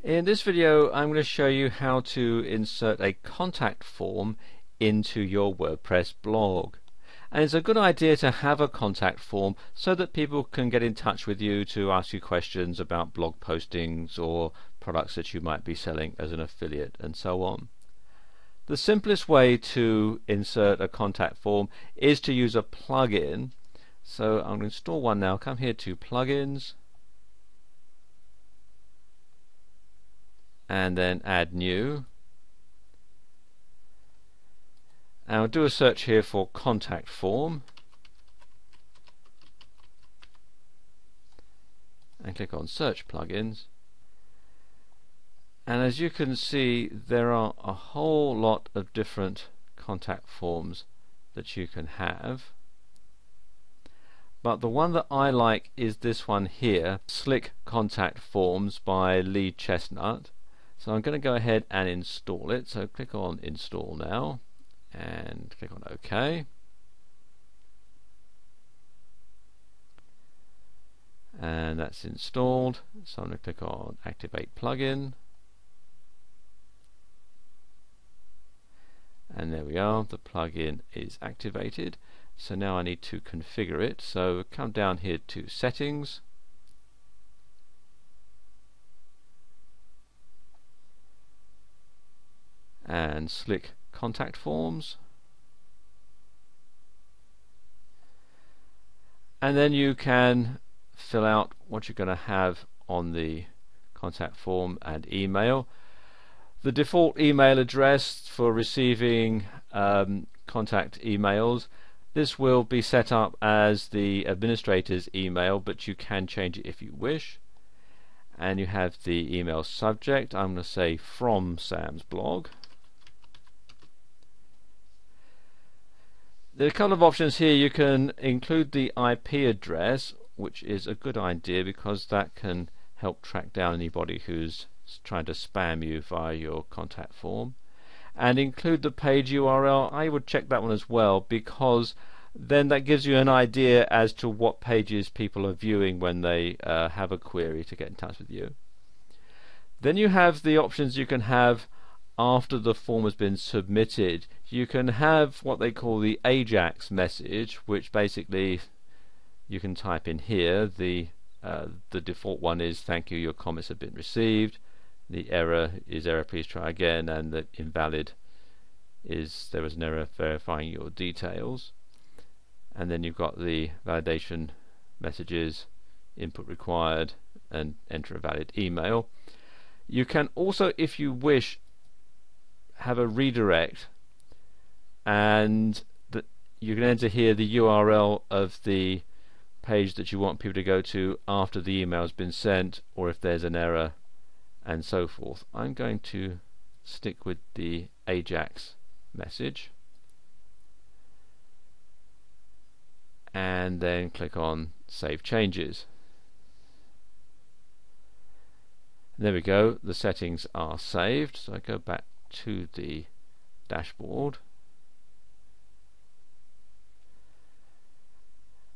In this video I'm going to show you how to insert a contact form into your WordPress blog. And it's a good idea to have a contact form so that people can get in touch with you to ask you questions about blog postings or products that you might be selling as an affiliate and so on. The simplest way to insert a contact form is to use a plugin. So I'm going to install one now. Come here to plugins and then add new, and I'll do a search here for contact form and click on search plugins, and as you can see there are a whole lot of different contact forms that you can have, but the one that I like is this one here, Slick Contact Forms by Lee Chestnut. So I'm going to go ahead and install it. So click on install now and click on OK. And that's installed. So I'm going to click on activate plugin. And there we are, the plugin is activated. So now I need to configure it. So come down here to settings. And Slick Contact Forms, and then you can fill out what you're going to have on the contact form and email. The default email address for receiving contact emails, this will be set up as the administrator's email, but you can change it if you wish. And you have the email subject. I'm going to say from Sam's blog. There are a couple of options here. You can include the IP address, which is a good idea because that can help track down anybody who's trying to spam you via your contact form, and include the page URL. I would check that one as well, because then that gives you an idea as to what pages people are viewing when they have a query to get in touch with you. Then you have the options you can have after the form has been submitted. You can have what they call the Ajax message, which basically you can type in here. The default one is thank you, your comments have been received. The error is error, please try again, and the invalid is there was an error verifying your details. And then you've got the validation messages, input required, and enter a valid email. You can also, if you wish, have a redirect, and you can enter here the URL of the page that you want people to go to after the email has been sent, or if there's an error, and so forth. I'm going to stick with the Ajax message and then click on Save Changes. There we go, the settings are saved. So I go back to the dashboard,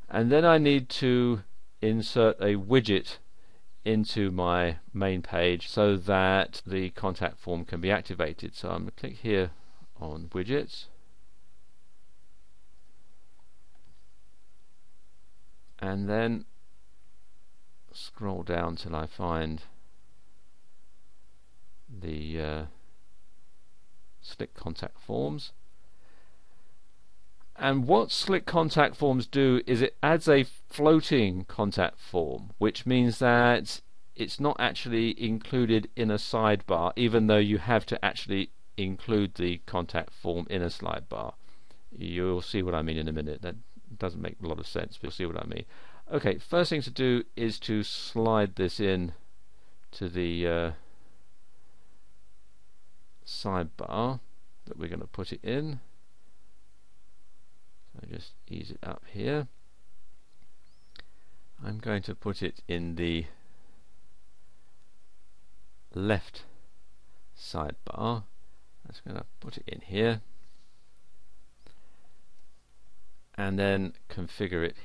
and then I need to insert a widget into my main page so that the contact form can be activated. So I'm going to click here on widgets, and then scroll down till I find the Slick Contact Forms. And what Slick Contact Forms do is it adds a floating contact form, which means that it's not actually included in a sidebar, even though you have to actually include the contact form in a sidebar. You'll see what I mean in a minute. That doesn't make a lot of sense, but you'll see what I mean. Okay, first thing to do is to slide this in to the sidebar that we're going to put it in. So just ease it up here. I'm going to put it in the left sidebar. I'm just going to put it in here and then configure it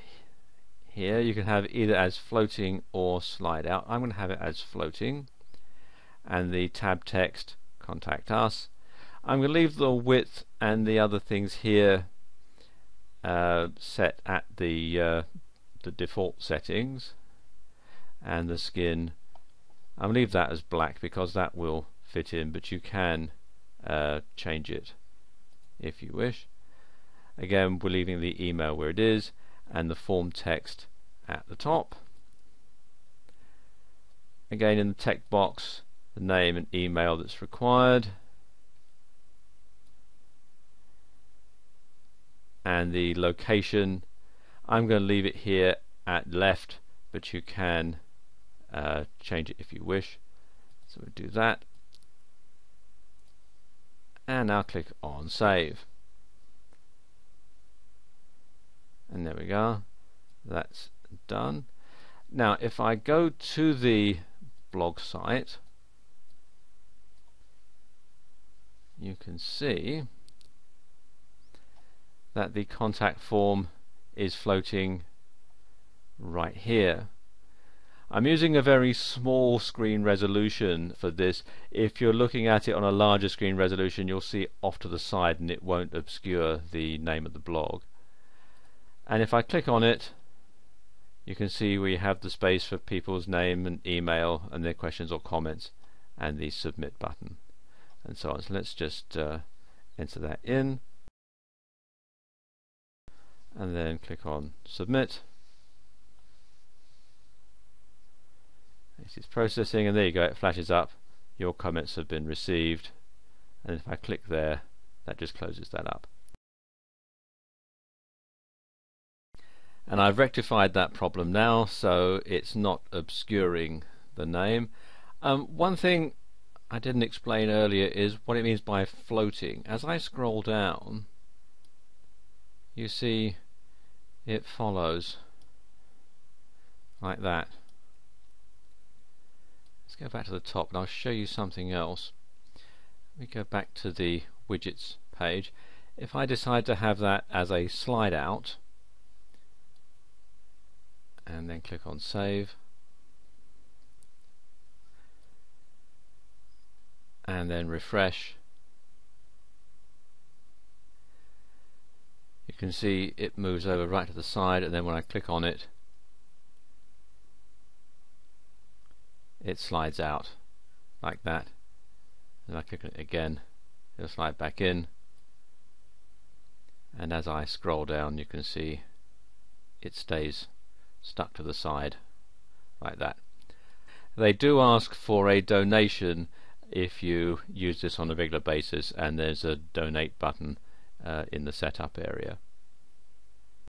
here. You can have either as floating or slide out. I'm going to have it as floating, and the tab text contact us. I'm going to leave the width and the other things here set at the default settings, and the skin I'll leave that as black because that will fit in, but you can change it if you wish. Again, we're leaving the email where it is and the form text at the top. Again, in the text box, the name and email that's required, and the location. I'm going to leave it here at left, but you can change it if you wish. So we'll do that, and now click on save, and there we go, that's done. Now if I go to the blog site, you can see that the contact form is floating right here. I'm using a very small screen resolution for this. If you're looking at it on a larger screen resolution, you'll see it off to the side and it won't obscure the name of the blog. And if I click on it, you can see we have the space for people's name and email and their questions or comments, and the submit button and so on. So let's just enter that in and then click on submit. This is processing, and there you go, it flashes up, your comments have been received, and if I click there, that just closes that up. And I've rectified that problem now, so it's not obscuring the name. One thing I didn't explain earlier is what it means by floating. As I scroll down, you see it follows like that. Let's go back to the top and I'll show you something else. We go back to the widgets page. If I decide to have that as a slide out and then click on save and then refresh, you can see it moves over right to the side, and then when I click on it, it slides out like that, and I click on it again, it'll slide back in, and as I scroll down you can see it stays stuck to the side like that. They do ask for a donation if you use this on a regular basis, and there's a donate button in the setup area.